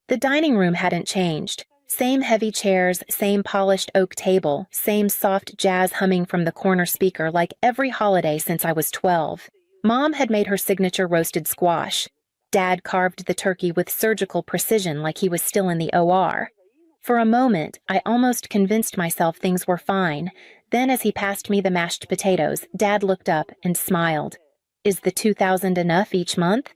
The dining room hadn't changed. Same heavy chairs, same polished oak table, same soft jazz humming from the corner speaker like every holiday since I was 12. Mom had made her signature roasted squash. Dad carved the turkey with surgical precision like he was still in the OR. For a moment, I almost convinced myself things were fine. Then as he passed me the mashed potatoes, Dad looked up and smiled. "Is the 2,000 enough each month?"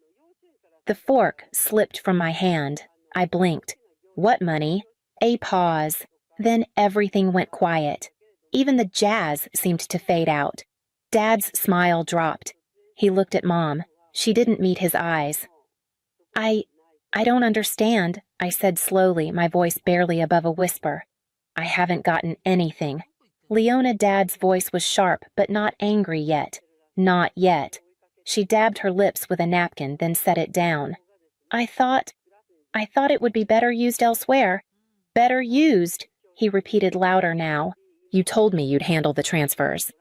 The fork slipped from my hand. I blinked. "What money?" A pause. Then everything went quiet. Even the jazz seemed to fade out. Dad's smile dropped. He looked at Mom. She didn't meet his eyes. I don't understand," I said slowly, my voice barely above a whisper. "I haven't gotten anything." Leona Dad's voice was sharp, but not angry yet. Not yet. She dabbed her lips with a napkin, then set it down. I thought it would be better used elsewhere." "Better used," he repeated louder now. "You told me you'd handle the transfers."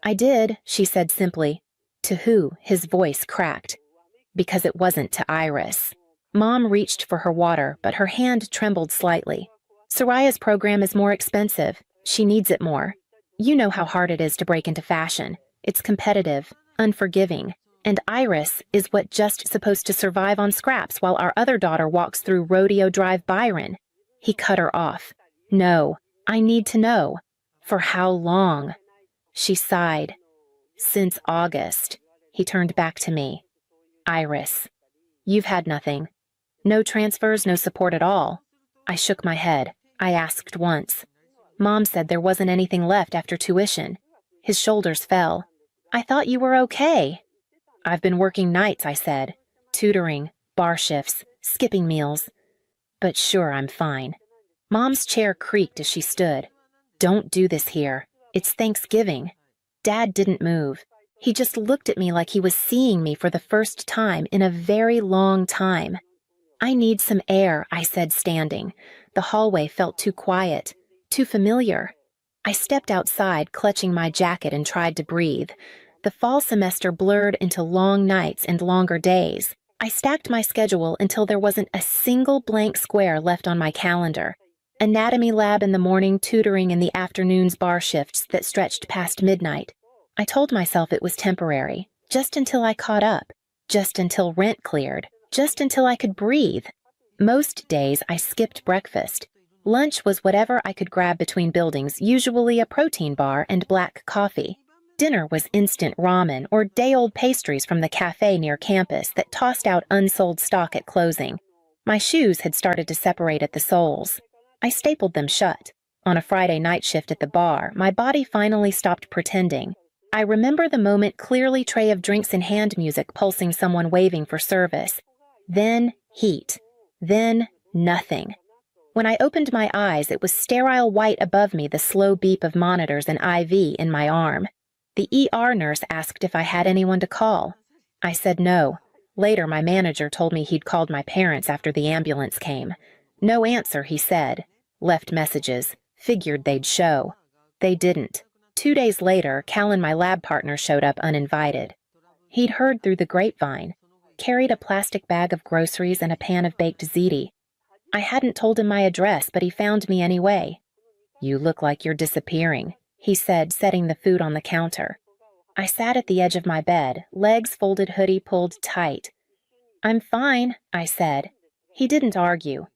"I did," she said simply. "To who?" His voice cracked. "Because it wasn't to Iris." Mom reached for her water, but her hand trembled slightly. "Soraya's program is more expensive. She needs it more. You know how hard it is to break into fashion. It's competitive, unforgiving. And Iris is what just supposed to survive on scraps while our other daughter walks through Rodeo Drive Byron." He cut her off. "No, I need to know. For how long?" She sighed. "Since August." He turned back to me. "Iris, you've had nothing. No transfers, no support at all." I shook my head. I asked once. "Mom said there wasn't anything left after tuition." His shoulders fell. "I thought you were okay." "I've been working nights," I said. "Tutoring, bar shifts, skipping meals. But sure, I'm fine." Mom's chair creaked as she stood. "Don't do this here. It's Thanksgiving." Dad didn't move. He just looked at me like he was seeing me for the first time in a very long time. "I need some air," I said, standing. The hallway felt too quiet, too familiar. I stepped outside, clutching my jacket, and tried to breathe. The fall semester blurred into long nights and longer days. I stacked my schedule until there wasn't a single blank square left on my calendar. Anatomy lab in the morning, tutoring in the afternoons, bar shifts that stretched past midnight. I told myself it was temporary, just until I caught up, just until rent cleared, just until I could breathe. Most days I skipped breakfast. Lunch was whatever I could grab between buildings, usually a protein bar and black coffee. Dinner was instant ramen or day-old pastries from the cafe near campus that tossed out unsold stock at closing. My shoes had started to separate at the soles. I stapled them shut. On a Friday night shift at the bar, my body finally stopped pretending. I remember the moment clearly, tray of drinks and hand music pulsing, someone waving for service. Then heat. Then nothing. When I opened my eyes, it was sterile white above me, the slow beep of monitors and IV in my arm. The ER nurse asked if I had anyone to call. I said no. Later, my manager told me he'd called my parents after the ambulance came. No answer, he said. Left messages. Figured they'd show. They didn't. 2 days later, Callan, my lab partner, showed up uninvited. He'd heard through the grapevine. Carried a plastic bag of groceries and a pan of baked ziti. I hadn't told him my address, but he found me anyway. "You look like you're disappearing," he said, setting the food on the counter. I sat at the edge of my bed, legs folded, hoodie pulled tight. "I'm fine," I said. He didn't argue.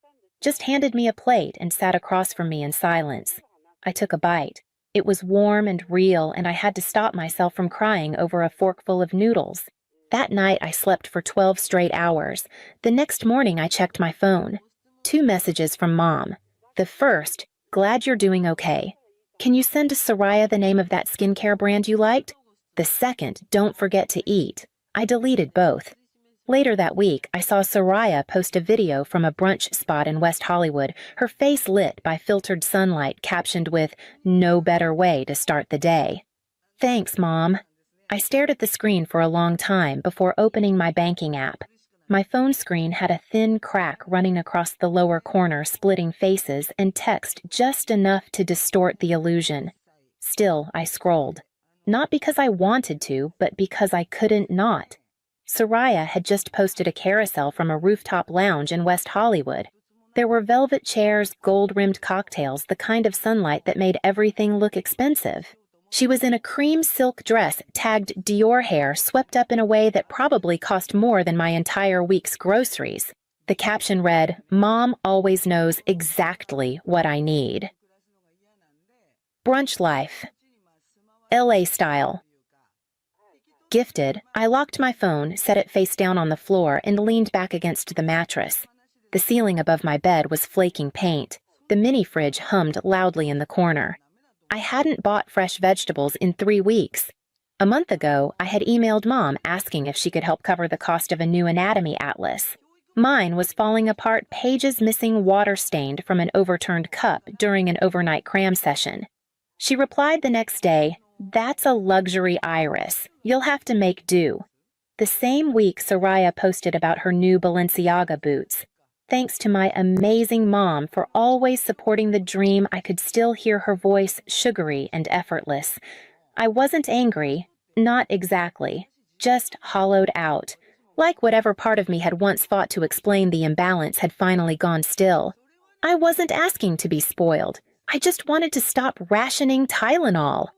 Just handed me a plate and sat across from me in silence. I took a bite. It was warm and real, and I had to stop myself from crying over a forkful of noodles. That night I slept for 12 straight hours. The next morning I checked my phone. 2 messages from Mom. The first, "Glad you're doing okay. Can you send to Soraya the name of that skincare brand you liked?" The second, "Don't forget to eat." I deleted both. Later that week, I saw Soraya post a video from a brunch spot in West Hollywood, her face lit by filtered sunlight, captioned with, "No better way to start the day." "Thanks, Mom." I stared at the screen for a long time before opening my banking app. My phone screen had a thin crack running across the lower corner, splitting faces and text just enough to distort the illusion. Still, I scrolled. Not because I wanted to, but because I couldn't not. Soraya had just posted a carousel from a rooftop lounge in West Hollywood. There were velvet chairs, gold-rimmed cocktails, the kind of sunlight that made everything look expensive. She was in a cream silk dress tagged Dior hair swept up in a way that probably cost more than my entire week's groceries. The caption read, "Mom always knows exactly what I need." Brunch life. LA style. Gifted, I locked my phone, set it face down on the floor, and leaned back against the mattress. The ceiling above my bed was flaking paint. The mini fridge hummed loudly in the corner. I hadn't bought fresh vegetables in 3 weeks. A month ago, I had emailed Mom asking if she could help cover the cost of a new anatomy atlas. Mine was falling apart, pages missing, water-stained from an overturned cup during an overnight cram session. She replied the next day, "That's a luxury iris. You'll have to make do." The same week, Soraya posted about her new Balenciaga boots. Thanks to my amazing mom for always supporting the dream, I could still hear her voice, sugary and effortless. I wasn't angry, not exactly, just hollowed out, like whatever part of me had once fought to explain the imbalance had finally gone still. I wasn't asking to be spoiled. I just wanted to stop rationing Tylenol.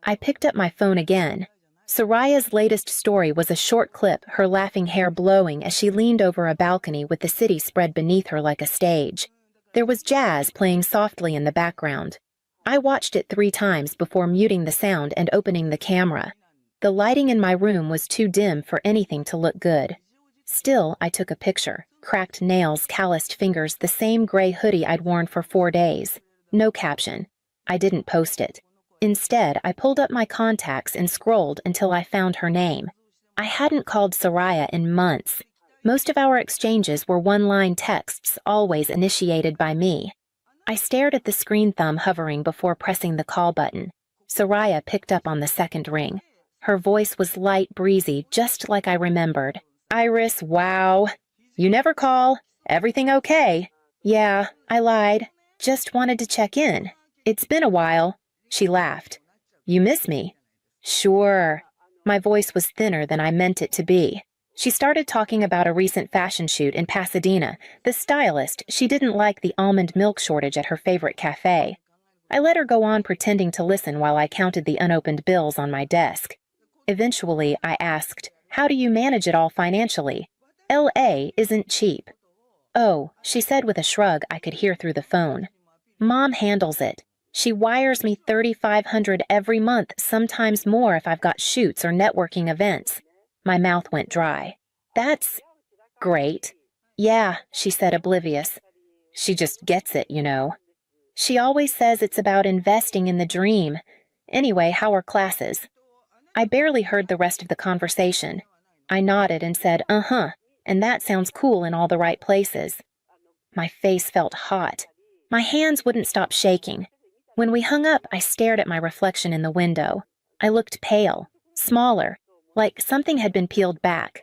I picked up my phone again. Soraya's latest story was a short clip, her laughing hair blowing as she leaned over a balcony with the city spread beneath her like a stage. There was jazz playing softly in the background. I watched it 3 times before muting the sound and opening the camera. The lighting in my room was too dim for anything to look good. Still, I took a picture. Cracked nails, calloused fingers, the same gray hoodie I'd worn for 4 days. No caption. I didn't post it. Instead, I pulled up my contacts and scrolled until I found her name. I hadn't called Soraya in months. Most of our exchanges were one-line texts, always initiated by me. I stared at the screen thumb hovering before pressing the call button. Soraya picked up on the second ring. Her voice was light, breezy, just like I remembered. "Iris, wow. You never call. Everything okay?" "Yeah, I lied. Just wanted to check in. It's been a while." She laughed. "You miss me?" "Sure." My voice was thinner than I meant it to be. She started talking about a recent fashion shoot in Pasadena. The stylist, she didn't like the almond milk shortage at her favorite cafe. I let her go on pretending to listen while I counted the unopened bills on my desk. Eventually, I asked, "How do you manage it all financially? LA isn't cheap." "Oh," she said with a shrug I could hear through the phone. "Mom handles it. She wires me $3,500 every month, sometimes more if I've got shoots or networking events." My mouth went dry. "That's great." "Yeah," she said, oblivious. "She just gets it, you know." "She always says it's about investing in the dream. Anyway, how are classes?" I barely heard the rest of the conversation. I nodded and said, "Uh-huh, and that sounds cool in all the right places." My face felt hot. My hands wouldn't stop shaking. When we hung up, I stared at my reflection in the window. I looked pale, smaller, like something had been peeled back.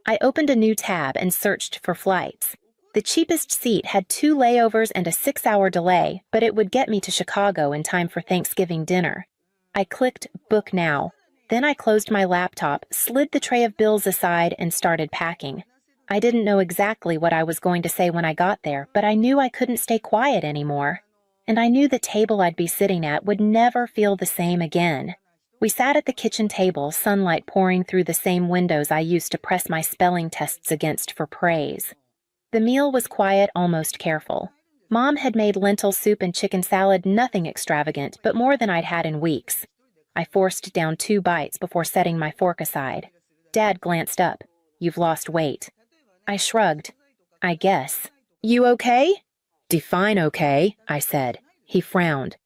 I opened a new tab and searched for flights. The cheapest seat had 2 layovers and a 6-hour delay, but it would get me to Chicago in time for Thanksgiving dinner. I clicked Book Now. Then I closed my laptop, slid the tray of bills aside, and started packing. I didn't know exactly what I was going to say when I got there, but I knew I couldn't stay quiet anymore. And I knew the table I'd be sitting at would never feel the same again. We sat at the kitchen table, sunlight pouring through the same windows I used to press my spelling tests against for praise. The meal was quiet, almost careful. Mom had made lentil soup and chicken salad, nothing extravagant, but more than I'd had in weeks. I forced down 2 bites before setting my fork aside. Dad glanced up. "You've lost weight." I shrugged. "I guess." "You okay?" "Define okay," I said. He frowned.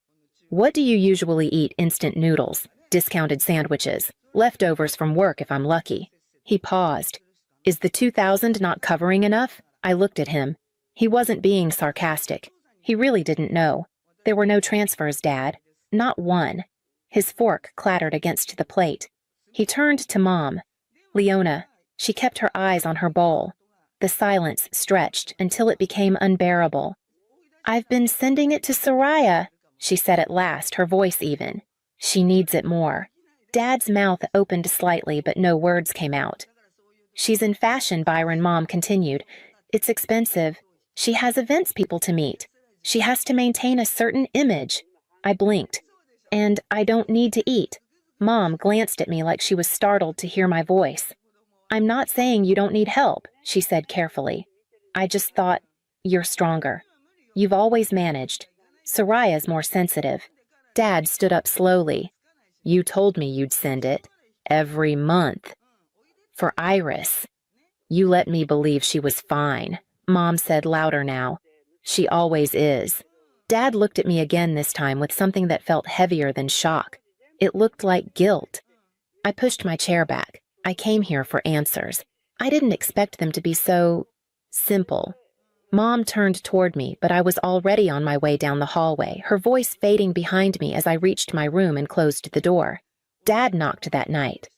"What do you usually eat? Instant noodles, discounted sandwiches, leftovers from work if I'm lucky." He paused. "Is the 2,000 not covering enough?" I looked at him. He wasn't being sarcastic. He really didn't know. "There were no transfers, Dad. Not one." His fork clattered against the plate. He turned to Mom. "Leona." She kept her eyes on her bowl. The silence stretched until it became unbearable. "I've been sending it to Soraya," she said at last, her voice even. "She needs it more." Dad's mouth opened slightly, but no words came out. "She's in fashion," Byron, Mom continued. "It's expensive. She has events people to meet. She has to maintain a certain image. I blinked. And I don't need to eat. Mom glanced at me like she was startled to hear my voice. I'm not saying you don't need help, she said carefully. I just thought, you're stronger. You've always managed. Soraya's more sensitive. Dad stood up slowly. You told me you'd send it. Every month. For Iris. You let me believe she was fine, Mom said louder now. She always is. Dad looked at me again this time with something that felt heavier than shock. It looked like guilt. I pushed my chair back. I came here for answers. I didn't expect them to be so simple. Mom turned toward me, but I was already on my way down the hallway, her voice fading behind me as I reached my room and closed the door. Dad knocked that night.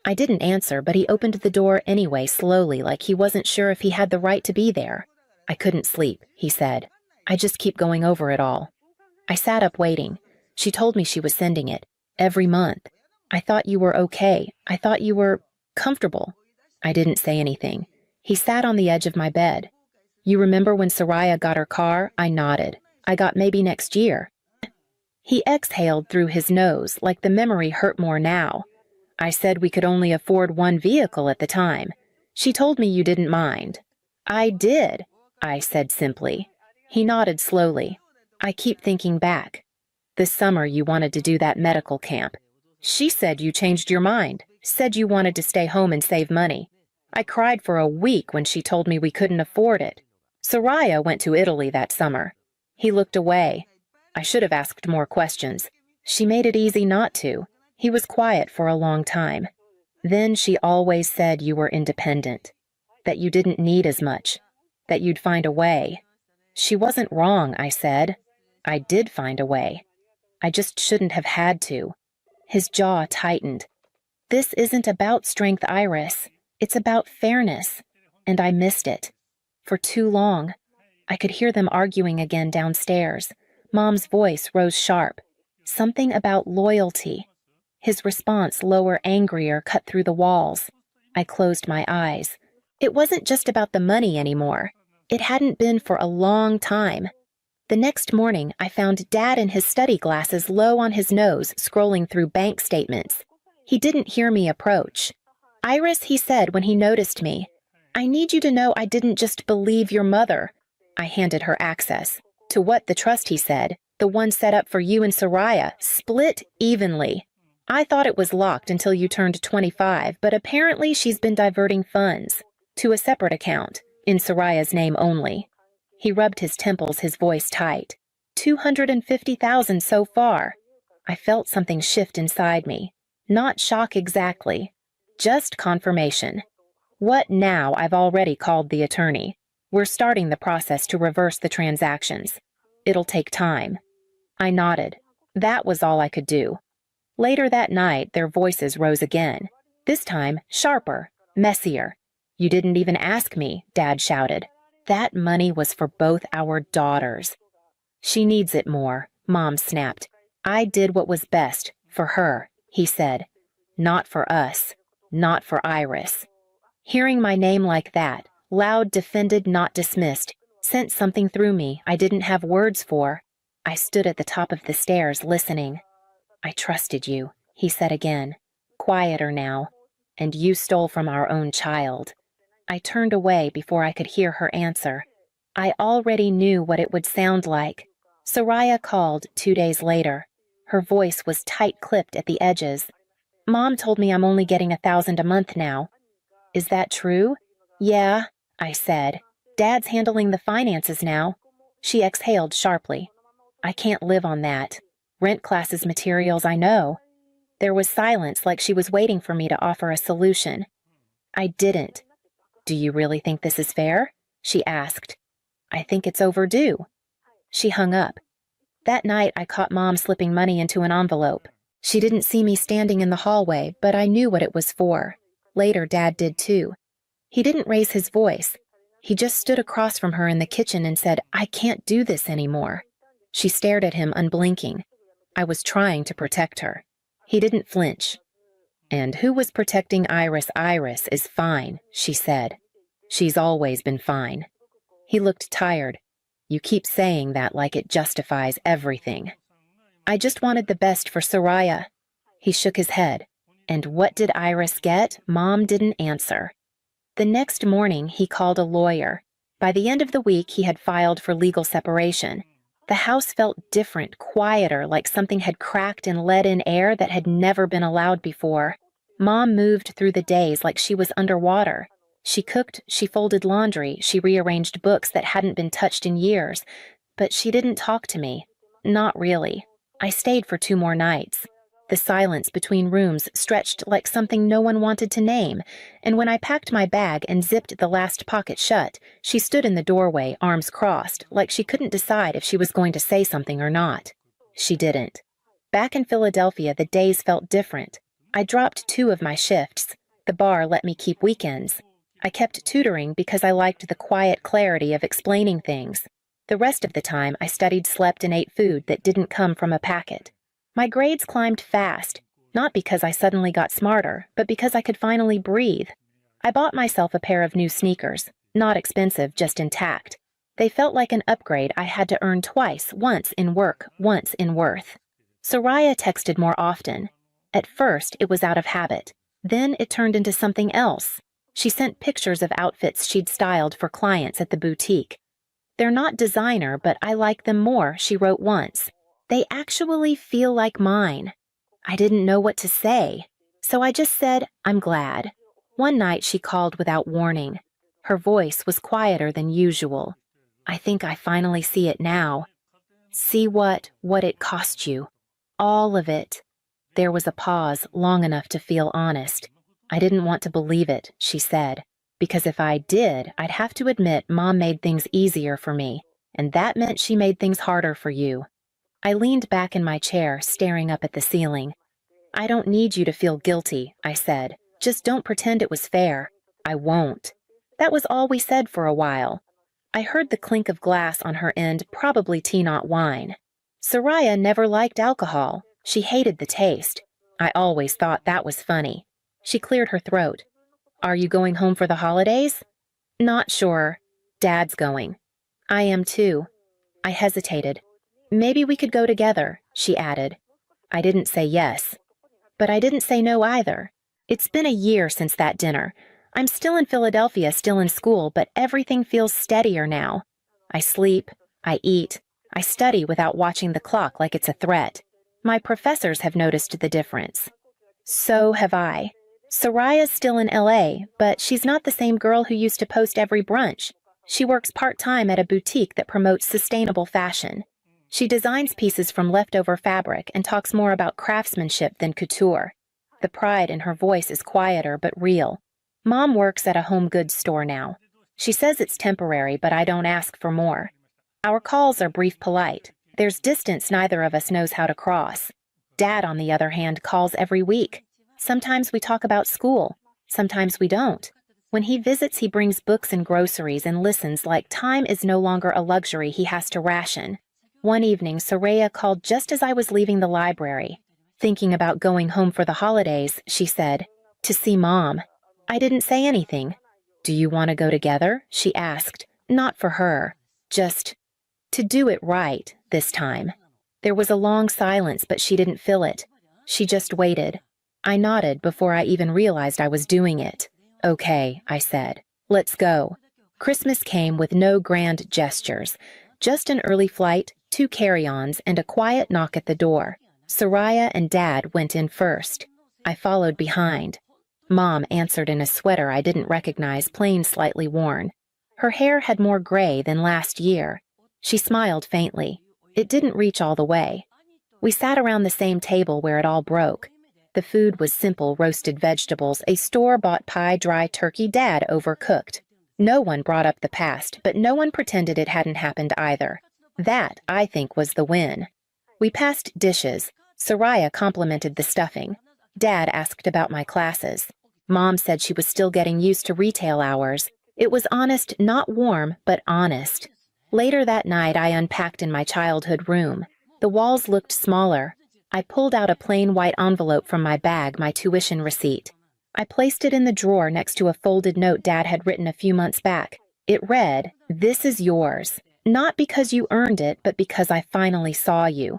I didn't answer, but he opened the door anyway slowly, like he wasn't sure if he had the right to be there. I couldn't sleep, he said. I just keep going over it all. I sat up waiting. She told me she was sending it. Every month. I thought you were okay. I thought you were comfortable. I didn't say anything. He sat on the edge of my bed. You remember when Soraya got her car? I nodded. I got maybe next year. He exhaled through his nose, like the memory hurt more now. I said we could only afford one vehicle at the time. She told me you didn't mind. I did, I said simply. He nodded slowly. I keep thinking back. This summer you wanted to do that medical camp. She said you changed your mind, said you wanted to stay home and save money. I cried for a week when she told me we couldn't afford it. Soraya went to Italy that summer. He looked away. I should have asked more questions. She made it easy not to. He was quiet for a long time. Then she always said you were independent, that you didn't need as much, that you'd find a way. She wasn't wrong, I said. I did find a way. I just shouldn't have had to. His jaw tightened. This isn't about strength, Iris. It's about fairness. And I missed it. For too long. I could hear them arguing again downstairs. Mom's voice rose sharp. Something about loyalty. His response, lower, angrier, cut through the walls. I closed my eyes. It wasn't just about the money anymore. It hadn't been for a long time. The next morning, I found Dad in his study glasses low on his nose, scrolling through bank statements. He didn't hear me approach. Iris, he said when he noticed me, I need you to know I didn't just believe your mother. I handed her access. To what, the trust, he said, the one set up for you and Soraya, split evenly. I thought it was locked until you turned 25, but apparently she's been diverting funds to a separate account, in Soraya's name only. He rubbed his temples, his voice tight. 250,000 so far. I felt something shift inside me. Not shock exactly. Just confirmation. What now? I've already called the attorney. We're starting the process to reverse the transactions. It'll take time. I nodded. That was all I could do. Later that night, their voices rose again. This time, sharper, messier. You didn't even ask me, Dad shouted. That money was for both our daughters. She needs it more, Mom snapped. I did what was best for her, he said. Not for us. Not for Iris. Hearing my name like that, loud, defended, not dismissed, sent something through me I didn't have words for. I stood at the top of the stairs, listening. I trusted you, he said again, quieter now, and you stole from our own child. I turned away before I could hear her answer. I already knew what it would sound like. Soraya called 2 days later. Her voice was tight-clipped at the edges. Mom told me I'm only getting 1,000 a month now. Is that true? Yeah, I said. Dad's handling the finances now. She exhaled sharply. I can't live on that. Rent classes materials, I know. There was silence, like she was waiting for me to offer a solution. I didn't. Do you really think this is fair? She asked. I think it's overdue. She hung up. That night, I caught Mom slipping money into an envelope. She didn't see me standing in the hallway, but I knew what it was for. Later, Dad did too. He didn't raise his voice. He just stood across from her in the kitchen and said, I can't do this anymore. She stared at him, unblinking. I was trying to protect her. He didn't flinch. And who was protecting Iris? Iris is fine, she said. She's always been fine. He looked tired. You keep saying that like it justifies everything. I just wanted the best for Soraya. He shook his head. And what did Iris get? Mom didn't answer. The next morning, he called a lawyer. By the end of the week, he had filed for legal separation. The house felt different, quieter, like something had cracked and let in air that had never been allowed before. Mom moved through the days like she was underwater. She cooked, she folded laundry, she rearranged books that hadn't been touched in years. But she didn't talk to me. Not really. I stayed for 2 more nights. The silence between rooms stretched like something no one wanted to name, and when I packed my bag and zipped the last pocket shut, she stood in the doorway, arms crossed, like she couldn't decide if she was going to say something or not. She didn't. Back in Philadelphia, the days felt different. I dropped 2 of my shifts. The bar let me keep weekends. I kept tutoring because I liked the quiet clarity of explaining things. The rest of the time, I studied, slept, and ate food that didn't come from a packet. My grades climbed fast, not because I suddenly got smarter, but because I could finally breathe. I bought myself a pair of new sneakers, not expensive, just intact. They felt like an upgrade I had to earn twice, once in work, once in worth. Soraya texted more often. At first, it was out of habit. Then it turned into something else. She sent pictures of outfits she'd styled for clients at the boutique. They're not designer, but I like them more, she wrote once. They actually feel like mine. I didn't know what to say, so I just said, I'm glad. One night she called without warning. Her voice was quieter than usual. I think I finally see it now. See what it cost you. All of it. There was a pause long enough to feel honest. I didn't want to believe it, she said, because if I did, I'd have to admit Mom made things easier for me, and that meant she made things harder for you. I leaned back in my chair, staring up at the ceiling. I don't need you to feel guilty, I said. Just don't pretend it was fair. I won't. That was all we said for a while. I heard the clink of glass on her end, probably tea-not wine. Soraya never liked alcohol. She hated the taste. I always thought that was funny. She cleared her throat. Are you going home for the holidays? Not sure. Dad's going. I am too. I hesitated. Maybe we could go together, she added. I didn't say yes. But I didn't say no either. It's been a year since that dinner. I'm still in Philadelphia, still in school, but everything feels steadier now. I sleep, I eat, I study without watching the clock like it's a threat. My professors have noticed the difference. So have I. Soraya's still in LA, but she's not the same girl who used to post every brunch. She works part-time at a boutique that promotes sustainable fashion. She designs pieces from leftover fabric and talks more about craftsmanship than couture. The pride in her voice is quieter but real. Mom works at a home goods store now. She says it's temporary, but I don't ask for more. Our calls are brief, polite. There's distance neither of us knows how to cross. Dad, on the other hand, calls every week. Sometimes we talk about school. Sometimes we don't. When he visits, he brings books and groceries and listens like time is no longer a luxury he has to ration. One evening, Soraya called just as I was leaving the library. Thinking about going home for the holidays, she said, to see Mom. I didn't say anything. Do you want to go together? She asked. Not for her. Just to do it right this time. There was a long silence, but she didn't fill it. She just waited. I nodded before I even realized I was doing it. Okay, I said. Let's go. Christmas came with no grand gestures. Just an early flight, 2 carry-ons, and a quiet knock at the door. Soraya and Dad went in first. I followed behind. Mom answered in a sweater I didn't recognize, plain slightly worn. Her hair had more gray than last year. She smiled faintly. It didn't reach all the way. We sat around the same table where it all broke. The food was simple roasted vegetables, a store-bought pie, dry turkey Dad overcooked. No one brought up the past, but no one pretended it hadn't happened either. That, I think, was the win. We passed dishes. Soraya complimented the stuffing. Dad asked about my classes. Mom said she was still getting used to retail hours. It was honest, not warm, but honest. Later that night, I unpacked in my childhood room. The walls looked smaller. I pulled out a plain white envelope from my bag, my tuition receipt. I placed it in the drawer next to a folded note Dad had written a few months back. It read, "This is yours, not because you earned it, but because I finally saw you."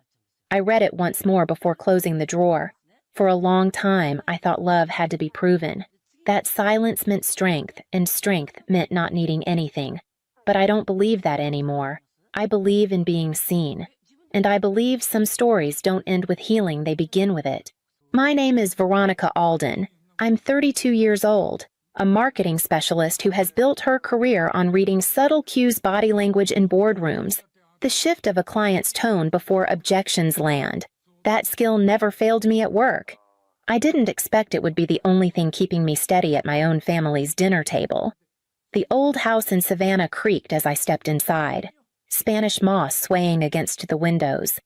I read it once more before closing the drawer. For a long time, I thought love had to be proven. That silence meant strength, and strength meant not needing anything. But I don't believe that anymore. I believe in being seen. And I believe some stories don't end with healing, they begin with it. My name is Veronica Alden. I'm 32 years old, a marketing specialist who has built her career on reading subtle cues body language in boardrooms, the shift of a client's tone before objections land. That skill never failed me at work. I didn't expect it would be the only thing keeping me steady at my own family's dinner table. The old house in Savannah creaked as I stepped inside, Spanish moss swaying against the windows.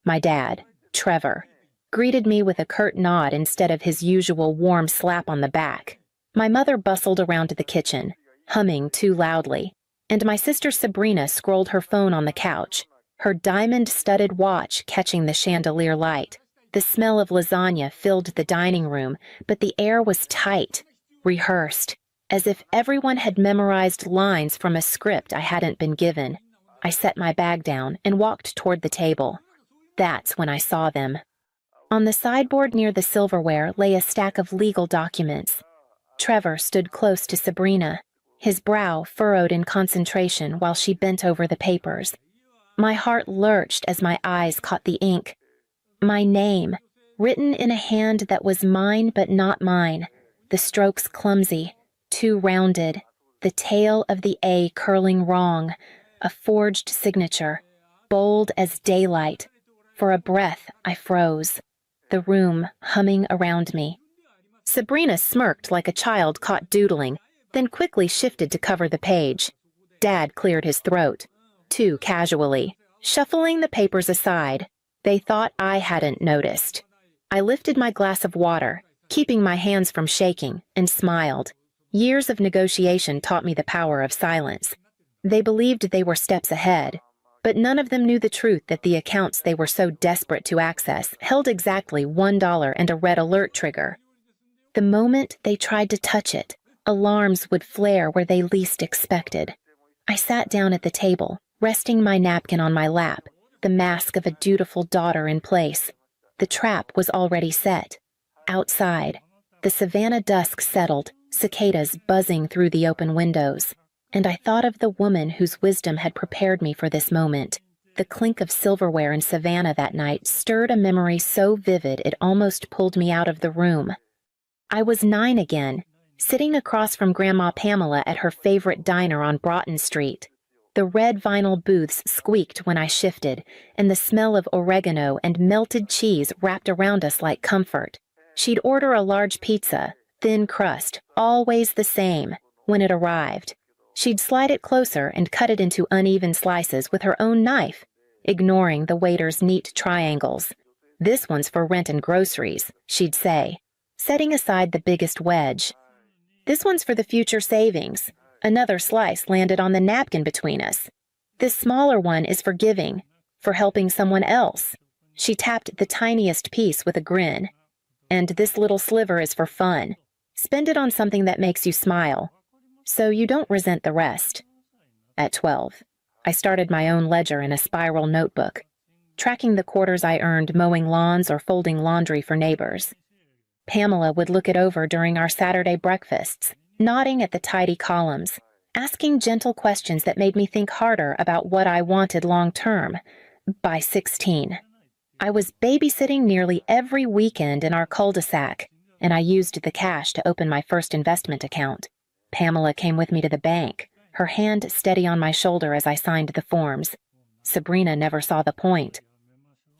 My dad, Trevor, greeted me with a curt nod instead of his usual warm slap on the back. My mother bustled around the kitchen, humming too loudly, and my sister Sabrina scrolled her phone on the couch, her diamond-studded watch catching the chandelier light. The smell of lasagna filled the dining room, but the air was tight, rehearsed, as if everyone had memorized lines from a script I hadn't been given. I set my bag down and walked toward the table. That's when I saw them. On the sideboard near the silverware lay a stack of legal documents. Trevor stood close to Sabrina, his brow furrowed in concentration while she bent over the papers. My heart lurched as my eyes caught the ink. My name, written in a hand that was mine but not mine, the strokes clumsy, too rounded, the tail of the A curling wrong, a forged signature, bold as daylight. For a breath, I froze, the room humming around me. Sabrina smirked like a child caught doodling, then quickly shifted to cover the page. Dad cleared his throat, too casually, shuffling the papers aside. They thought I hadn't noticed. I lifted my glass of water, keeping my hands from shaking, and smiled. Years of negotiation taught me the power of silence. They believed they were steps ahead, but none of them knew the truth that the accounts they were so desperate to access held exactly $1 and a red alert trigger. The moment they tried to touch it, alarms would flare where they least expected. I sat down at the table, resting my napkin on my lap, the mask of a dutiful daughter in place. The trap was already set. Outside, the Savannah dusk settled, cicadas buzzing through the open windows, and I thought of the woman whose wisdom had prepared me for this moment. The clink of silverware in Savannah that night stirred a memory so vivid it almost pulled me out of the room. I was 9 again, sitting across from Grandma Pamela at her favorite diner on Broughton Street. The red vinyl booths squeaked when I shifted, and the smell of oregano and melted cheese wrapped around us like comfort. She'd order a large pizza, thin crust, always the same. When it arrived, she'd slide it closer and cut it into uneven slices with her own knife, ignoring the waiter's neat triangles. "This one's for rent and groceries," she'd say, setting aside the biggest wedge. "This one's for the future savings." Another slice landed on the napkin between us. "This smaller one is for giving, for helping someone else." She tapped the tiniest piece with a grin. "And this little sliver is for fun. Spend it on something that makes you smile, so you don't resent the rest." At 12, I started my own ledger in a spiral notebook, tracking the quarters I earned mowing lawns or folding laundry for neighbors. Pamela would look it over during our Saturday breakfasts, nodding at the tidy columns, asking gentle questions that made me think harder about what I wanted long-term. By 16, I was babysitting nearly every weekend in our cul-de-sac, and I used the cash to open my first investment account. Pamela came with me to the bank, her hand steady on my shoulder as I signed the forms. Sabrina never saw the point.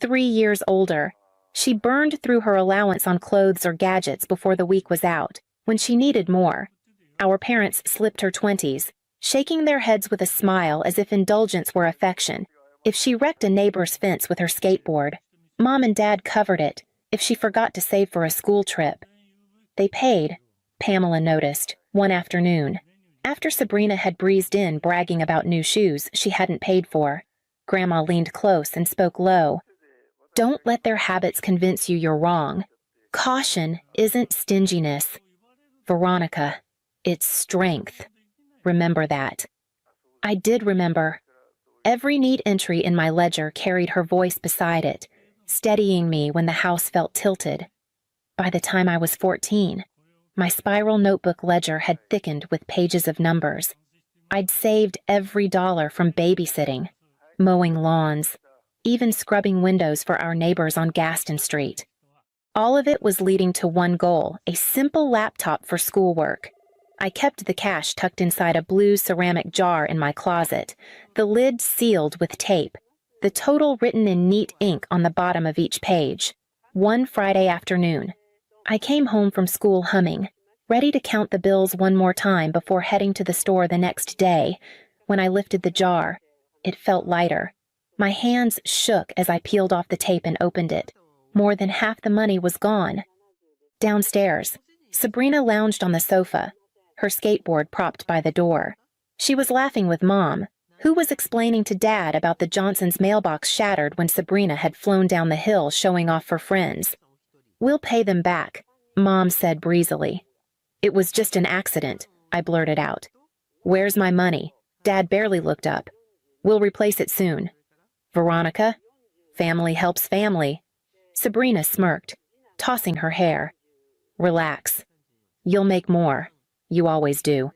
3 years older, she burned through her allowance on clothes or gadgets before the week was out, when she needed more. Our parents slipped her 20s, shaking their heads with a smile as if indulgence were affection. If she wrecked a neighbor's fence with her skateboard, Mom and Dad covered it if she forgot to save for a school trip. They paid, Pamela noticed, one afternoon, after Sabrina had breezed in bragging about new shoes she hadn't paid for. Grandma leaned close and spoke low. "Don't let their habits convince you you're wrong. Caution isn't stinginess. Veronica, it's strength." Remember that. I did remember. Every neat entry in my ledger carried her voice beside it, steadying me when the house felt tilted. By the time I was 14, my spiral notebook ledger had thickened with pages of numbers. I'd saved every dollar from babysitting, mowing lawns, even scrubbing windows for our neighbors on Gaston Street. All of it was leading to one goal, a simple laptop for schoolwork. I kept the cash tucked inside a blue ceramic jar in my closet, the lid sealed with tape, the total written in neat ink on the bottom of each page. One Friday afternoon, I came home from school humming, ready to count the bills one more time before heading to the store the next day. When I lifted the jar, it felt lighter. My hands shook as I peeled off the tape and opened it. More than half the money was gone. Downstairs, Sabrina lounged on the sofa, her skateboard propped by the door. She was laughing with Mom, who was explaining to Dad about the Johnson's mailbox shattered when Sabrina had flown down the hill showing off for friends. "We'll pay them back," Mom said breezily. "It was just an accident," I blurted out. "Where's my money?" Dad barely looked up. "We'll replace it soon." "Veronica, family helps family." Sabrina smirked, tossing her hair. "Relax. You'll make more. You always do."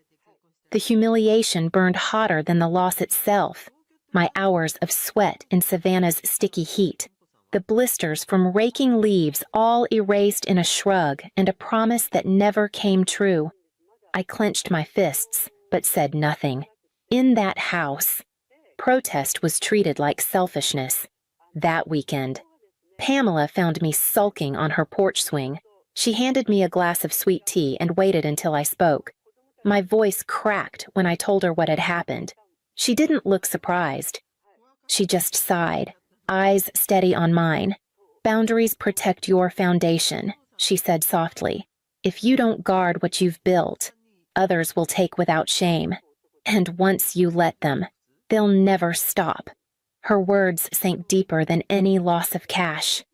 The humiliation burned hotter than the loss itself. My hours of sweat in Savannah's sticky heat. The blisters from raking leaves all erased in a shrug and a promise that never came true. I clenched my fists, but said nothing. In that house, protest was treated like selfishness. That weekend, Pamela found me sulking on her porch swing. She handed me a glass of sweet tea and waited until I spoke. My voice cracked when I told her what had happened. She didn't look surprised. She just sighed, eyes steady on mine. "Boundaries protect your foundation," she said softly. "If you don't guard what you've built, others will take without shame. And once you let them, they'll never stop." Her words sank deeper than any loss of cash.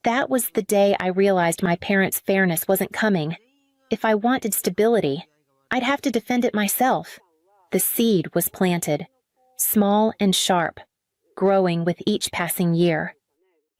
That was the day I realized my parents' fairness wasn't coming. If I wanted stability, I'd have to defend it myself. The seed was planted, small and sharp, growing with each passing year.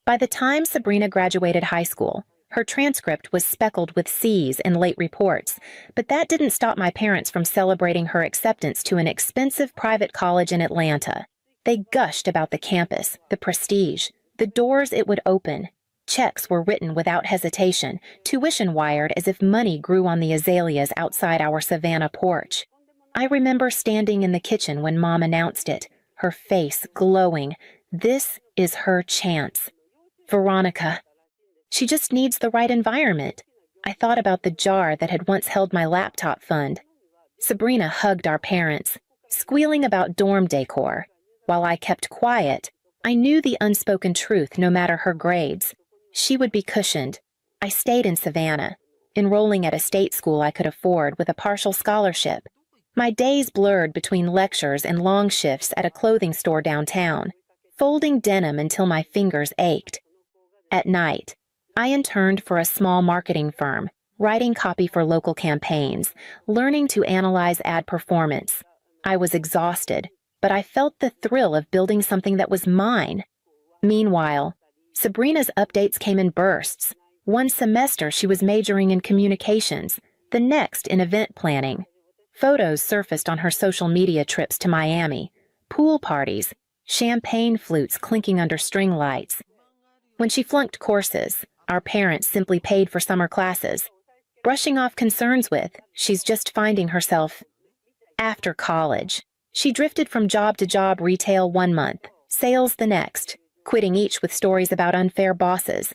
By the time Sabrina graduated high school, her transcript was speckled with C's and late reports, but that didn't stop my parents from celebrating her acceptance to an expensive private college in Atlanta. They gushed about the campus, the prestige, the doors it would open. Checks were written without hesitation, tuition wired as if money grew on the azaleas outside our Savannah porch. I remember standing in the kitchen when Mom announced it, her face glowing. This is her chance. Veronica. She just needs the right environment. I thought about the jar that had once held my laptop fund. Sabrina hugged our parents, squealing about dorm decor. While I kept quiet, I knew the unspoken truth no matter her grades. She would be cushioned. I stayed in Savannah, enrolling at a state school I could afford with a partial scholarship. My days blurred between lectures and long shifts at a clothing store downtown, folding denim until my fingers ached. At night, I interned for a small marketing firm, writing copy for local campaigns, learning to analyze ad performance. I was exhausted, but I felt the thrill of building something that was mine. Meanwhile, Sabrina's updates came in bursts. One semester she was majoring in communications, the next in event planning. Photos surfaced on her social media trips to Miami, pool parties, champagne flutes clinking under string lights. When she flunked courses, our parents simply paid for summer classes. Brushing off concerns with, she's just finding herself. After college, she drifted from job to job, retail one month, sales the next, quitting each with stories about unfair bosses.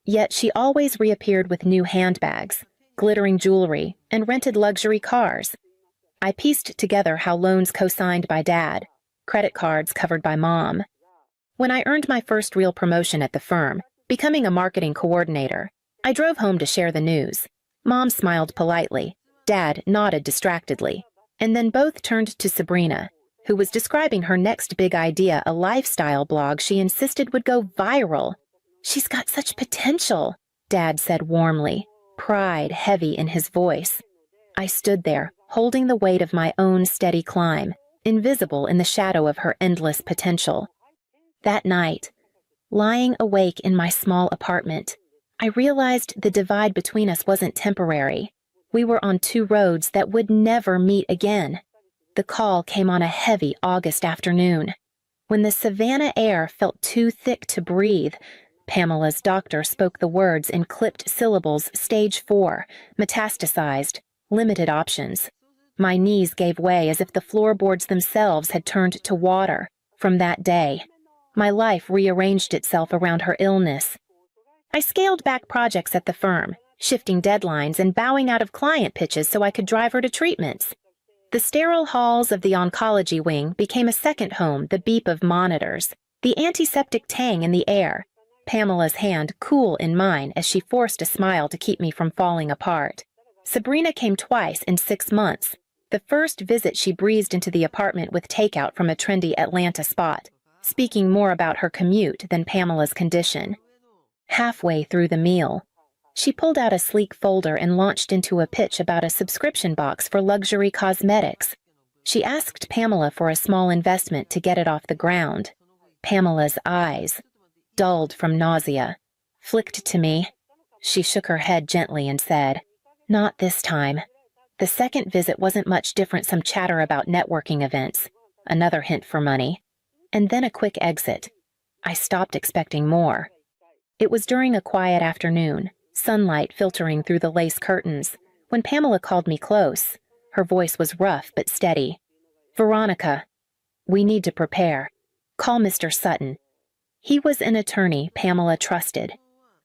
Yet she always reappeared with new handbags, glittering jewelry, and rented luxury cars. I pieced together how loans co-signed by Dad, credit cards covered by Mom. When I earned my first real promotion at the firm, becoming a marketing coordinator, I drove home to share the news. Mom smiled politely, Dad nodded distractedly, and then both turned to Sabrina, who was describing her next big idea, a lifestyle blog she insisted would go viral. "She's got such potential," Dad said warmly, pride heavy in his voice. I stood there, holding the weight of my own steady climb, invisible in the shadow of her endless potential. That night, lying awake in my small apartment, I realized the divide between us wasn't temporary. We were on two roads that would never meet again. The call came on a heavy August afternoon. When the Savannah air felt too thick to breathe, Pamela's doctor spoke the words in clipped syllables: stage 4, metastasized, limited options. My knees gave way as if the floorboards themselves had turned to water. From that day, my life rearranged itself around her illness. I scaled back projects at the firm, shifting deadlines and bowing out of client pitches so I could drive her to treatments. The sterile halls of the oncology wing became a second home, the beep of monitors, the antiseptic tang in the air, Pamela's hand cool in mine as she forced a smile to keep me from falling apart. Sabrina came twice in 6 months. The first visit she breezed into the apartment with takeout from a trendy Atlanta spot, speaking more about her commute than Pamela's condition. Halfway through the meal, she pulled out a sleek folder and launched into a pitch about a subscription box for luxury cosmetics. She asked Pamela for a small investment to get it off the ground. Pamela's eyes, dulled from nausea, flicked to me. She shook her head gently and said, "Not this time." The second visit wasn't much different, some chatter about networking events, another hint for money, and then a quick exit. I stopped expecting more. It was during a quiet afternoon, sunlight filtering through the lace curtains, when Pamela called me close. Her voice was rough but steady. "Veronica, we need to prepare. Call Mr. Sutton." He was an attorney Pamela trusted,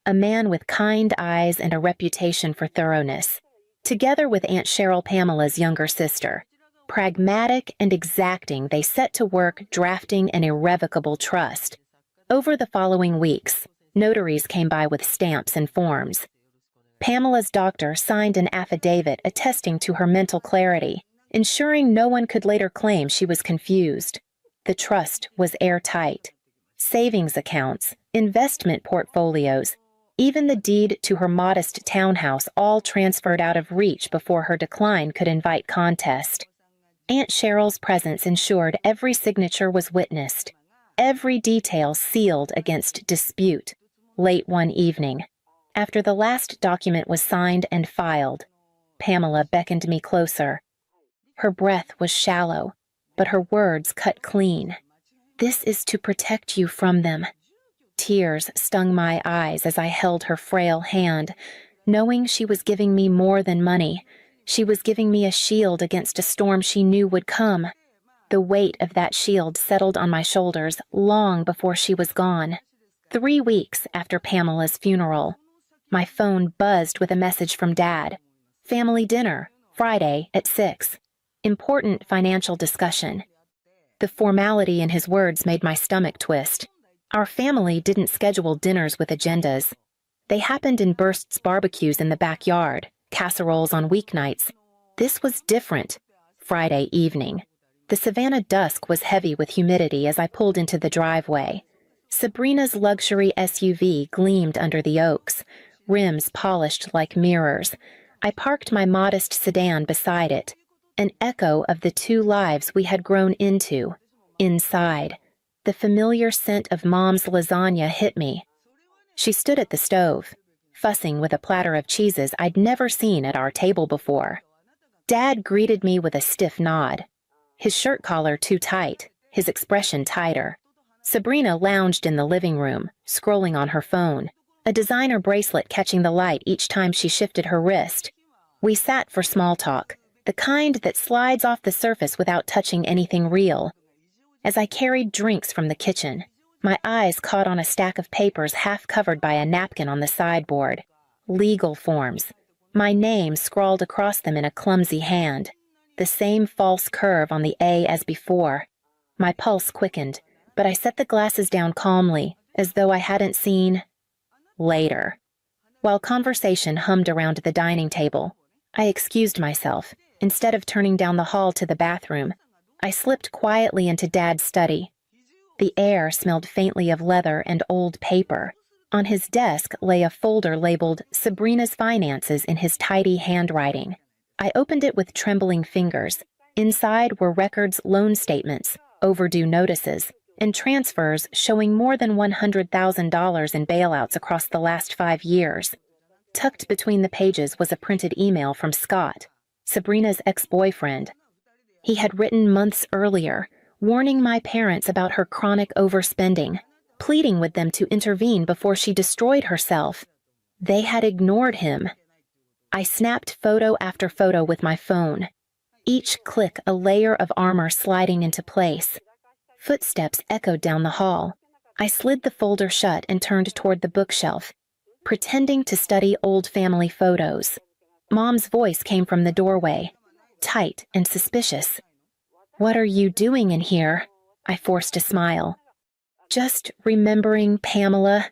a man with kind eyes and a reputation for thoroughness. Together with Aunt Cheryl, Pamela's younger sister, pragmatic and exacting, they set to work drafting an irrevocable trust. Over the following weeks, notaries came by with stamps and forms. Pamela's doctor signed an affidavit attesting to her mental clarity, ensuring no one could later claim she was confused. The trust was airtight. Savings accounts, investment portfolios, even the deed to her modest townhouse all transferred out of reach before her decline could invite contest. Aunt Cheryl's presence ensured every signature was witnessed, every detail sealed against dispute. Late one evening, after the last document was signed and filed, Pamela beckoned me closer. Her breath was shallow, but her words cut clean. "This is to protect you from them." Tears stung my eyes as I held her frail hand, knowing she was giving me more than money. She was giving me a shield against a storm she knew would come. The weight of that shield settled on my shoulders long before she was gone. 3 weeks after Pamela's funeral, my phone buzzed with a message from Dad. "Family dinner, Friday at 6. Important financial discussion." The formality in his words made my stomach twist. Our family didn't schedule dinners with agendas. They happened in bursts, barbecues in the backyard, casseroles on weeknights. This was different. Friday evening. The Savannah dusk was heavy with humidity as I pulled into the driveway. Sabrina's luxury SUV gleamed under the oaks, rims polished like mirrors. I parked my modest sedan beside it, an echo of the 2 lives we had grown into. Inside, the familiar scent of Mom's lasagna hit me. She stood at the stove, fussing with a platter of cheeses I'd never seen at our table before. Dad greeted me with a stiff nod, his shirt collar too tight, his expression tighter. Sabrina lounged in the living room, scrolling on her phone, a designer bracelet catching the light each time she shifted her wrist. We sat for small talk, the kind that slides off the surface without touching anything real. As I carried drinks from the kitchen, my eyes caught on a stack of papers half covered by a napkin on the sideboard. Legal forms. My name scrawled across them in a clumsy hand. The same false curve on the A as before. My pulse quickened, but I set the glasses down calmly, as though I hadn't seen. Later. While conversation hummed around the dining table, I excused myself. Instead of turning down the hall to the bathroom, I slipped quietly into Dad's study. The air smelled faintly of leather and old paper. On his desk lay a folder labeled Sabrina's Finances in his tidy handwriting. I opened it with trembling fingers. Inside were records, loan statements, overdue notices, and transfers showing more than $100,000 in bailouts across the last 5 years. Tucked between the pages was a printed email from Scott, Sabrina's ex-boyfriend. He had written months earlier, warning my parents about her chronic overspending, pleading with them to intervene before she destroyed herself. They had ignored him. I snapped photo after photo with my phone, each click a layer of armor sliding into place. Footsteps echoed down the hall. I slid the folder shut and turned toward the bookshelf, pretending to study old family photos. Mom's voice came from the doorway, tight and suspicious. "What are you doing in here?" I forced a smile. "Just remembering Pamela."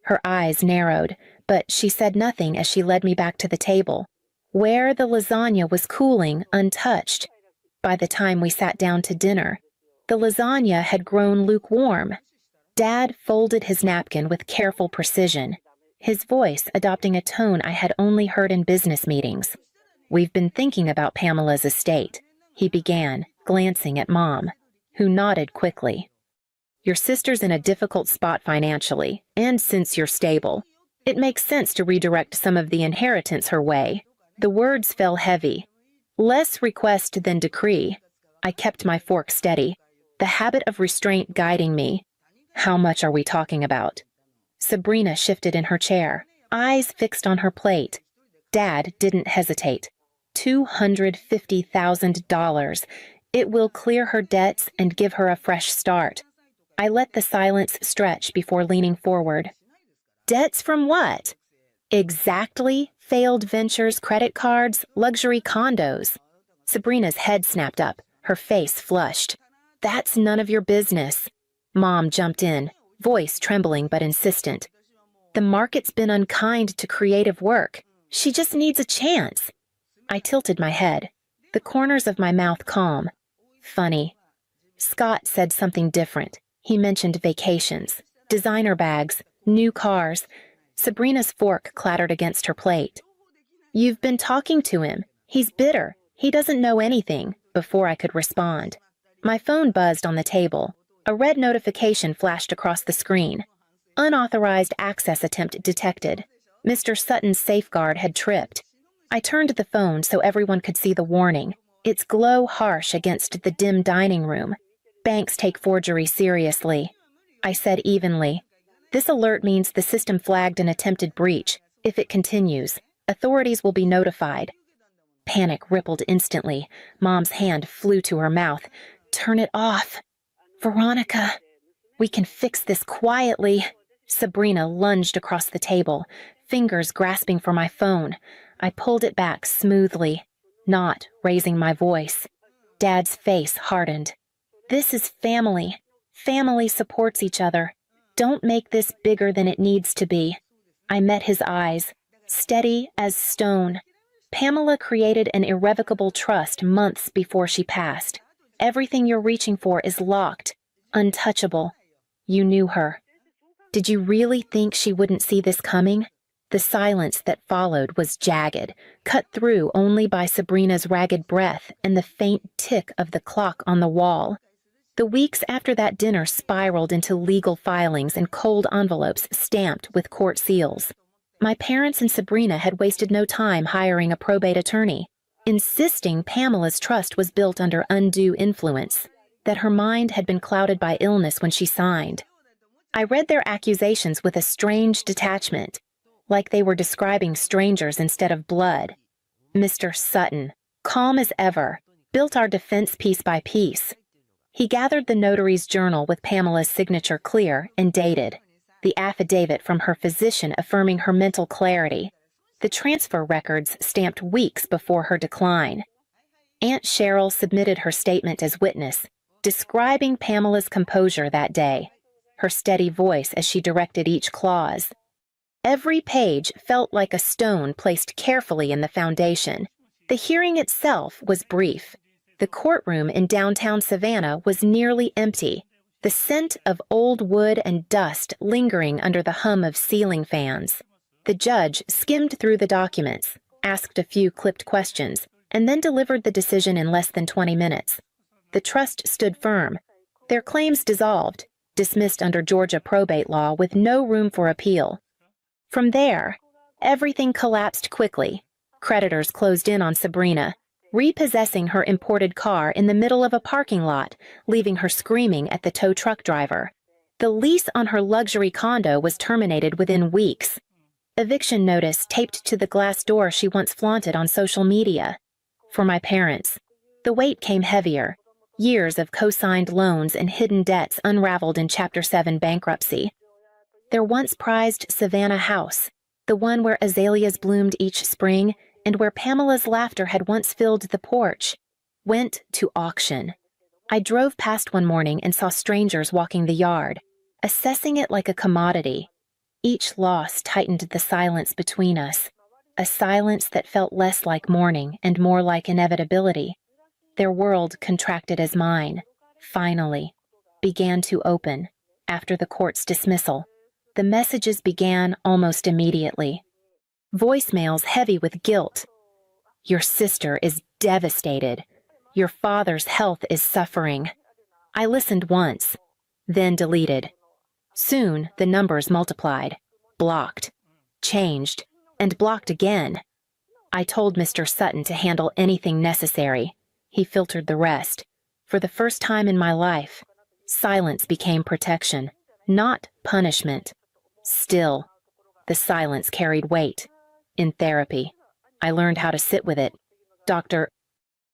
Her eyes narrowed, but she said nothing as she led me back to the table, where the lasagna was cooling untouched. By the time we sat down to dinner, the lasagna had grown lukewarm. Dad folded his napkin with careful precision, his voice adopting a tone I had only heard in business meetings. "We've been thinking about Pamela's estate," he began, glancing at Mom, who nodded quickly. "Your sister's in a difficult spot financially, and since you're stable, it makes sense to redirect some of the inheritance her way." The words fell heavy. Less request than decree. I kept my fork steady, the habit of restraint guiding me. "How much are we talking about?" Sabrina shifted in her chair, eyes fixed on her plate. Dad didn't hesitate. $250,000. It will clear her debts and give her a fresh start. I let the silence stretch before leaning forward. "Debts from what?" "Exactly. Failed ventures, credit cards, luxury condos." Sabrina's head snapped up, her face flushed. "That's none of your business." Mom jumped in, voice trembling but insistent. "The market's been unkind to creative work. She just needs a chance." I tilted my head, the corners of my mouth calm. "Funny. Scott said something different. He mentioned vacations, designer bags, new cars." Sabrina's fork clattered against her plate. "You've been talking to him. He's bitter. He doesn't know anything." Before I could respond, my phone buzzed on the table. A red notification flashed across the screen. "Unauthorized access attempt detected." Mr. Sutton's safeguard had tripped. I turned the phone so everyone could see the warning, its glow harsh against the dim dining room. "Banks take forgery seriously," I said evenly. "This alert means the system flagged an attempted breach. If it continues, authorities will be notified." Panic rippled instantly. Mom's hand flew to her mouth. "Turn it off. Veronica, we can fix this quietly." Sabrina lunged across the table, fingers grasping for my phone. I pulled it back smoothly, not raising my voice. Dad's face hardened. "This is family. Family supports each other. Don't make this bigger than it needs to be." I met his eyes, steady as stone. "Pamela created an irrevocable trust months before she passed. Everything you're reaching for is locked, untouchable. You knew her. Did you really think she wouldn't see this coming?" The silence that followed was jagged, cut through only by Sabrina's ragged breath and the faint tick of the clock on the wall. The weeks after that dinner spiraled into legal filings and cold envelopes stamped with court seals. My parents and Sabrina had wasted no time hiring a probate attorney, insisting Pamela's trust was built under undue influence, that her mind had been clouded by illness when she signed. I read their accusations with a strange detachment, like they were describing strangers instead of blood. Mr. Sutton, calm as ever, built our defense piece by piece. He gathered the notary's journal with Pamela's signature clear and dated, the affidavit from her physician affirming her mental clarity, the transfer records stamped weeks before her decline. Aunt Cheryl submitted her statement as witness, describing Pamela's composure that day, her steady voice as she directed each clause. Every page felt like a stone placed carefully in the foundation. The hearing itself was brief. The courtroom in downtown Savannah was nearly empty, the scent of old wood and dust lingering under the hum of ceiling fans. The judge skimmed through the documents, asked a few clipped questions, and then delivered the decision in less than 20 minutes. The trust stood firm. Their claims dissolved, dismissed under Georgia probate law with no room for appeal. From there, everything collapsed quickly. Creditors closed in on Sabrina, repossessing her imported car in the middle of a parking lot, leaving her screaming at the tow truck driver. The lease on her luxury condo was terminated within weeks. Eviction notice taped to the glass door she once flaunted on social media. For my parents, the weight came heavier. Years of co-signed loans and hidden debts unraveled in Chapter 7 bankruptcy. Their once prized Savannah house, the one where azaleas bloomed each spring and where Pamela's laughter had once filled the porch, went to auction. I drove past one morning and saw strangers walking the yard, assessing it like a commodity. Each loss tightened the silence between us, a silence that felt less like mourning and more like inevitability. Their world contracted as mine, finally, began to open after the court's dismissal. The messages began almost immediately. Voicemails heavy with guilt. Your sister is devastated. Your father's health is suffering. I listened once, then deleted. Soon, the numbers multiplied, blocked, changed, and blocked again. I told Mr. Sutton to handle anything necessary. He filtered the rest. For the first time in my life, silence became protection, not punishment. Still, the silence carried weight. In therapy, I learned how to sit with it. Dr.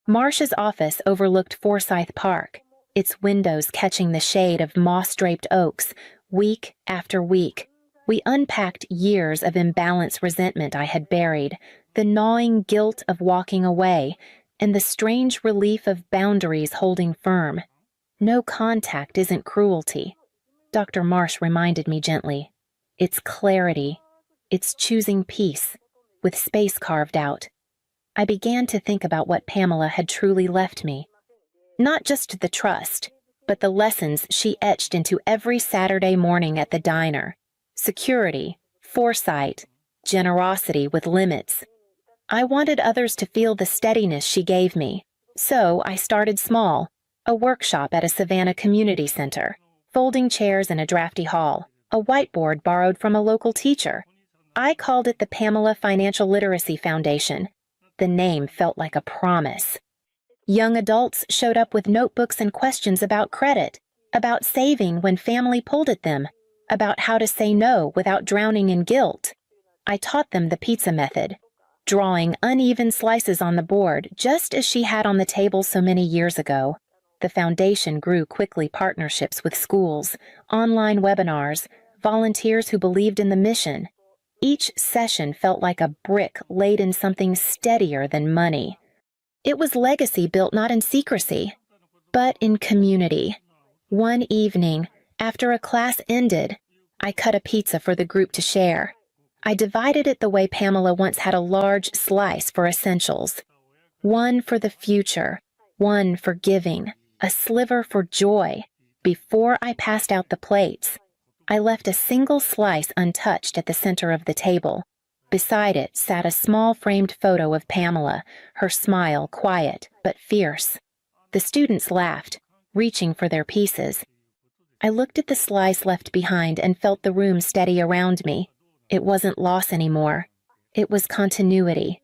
Marsh's office overlooked Forsyth Park, its windows catching the shade of moss-draped oaks. Week after week, we unpacked years of imbalanced resentment I had buried, the gnawing guilt of walking away, and the strange relief of boundaries holding firm. No contact isn't cruelty, Dr. Marsh reminded me gently. It's clarity. It's choosing peace, with space carved out. I began to think about what Pamela had truly left me. Not just the trust, but the lessons she etched into every Saturday morning at the diner. Security, foresight, generosity with limits. I wanted others to feel the steadiness she gave me, so I started small, a workshop at a Savannah community center, folding chairs in a drafty hall, a whiteboard borrowed from a local teacher. I called it the Pamela Financial Literacy Foundation. The name felt like a promise. Young adults showed up with notebooks and questions about credit, about saving when family pulled at them, about how to say no without drowning in guilt. I taught them the pizza method, drawing uneven slices on the board just as she had on the table so many years ago. The foundation grew quickly partnerships with schools, online webinars, volunteers who believed in the mission. Each session felt like a brick laid in something steadier than money. It was legacy built not in secrecy, but in community. One evening, after a class ended, I cut a pizza for the group to share. I divided it the way Pamela once had a large slice for essentials. One for the future, one for giving, a sliver for joy. Before I passed out the plates, I left a single slice untouched at the center of the table. Beside it sat a small framed photo of Pamela, her smile quiet but fierce. The students laughed, reaching for their pieces. I looked at the slice left behind and felt the room steady around me. It wasn't loss anymore. It was continuity.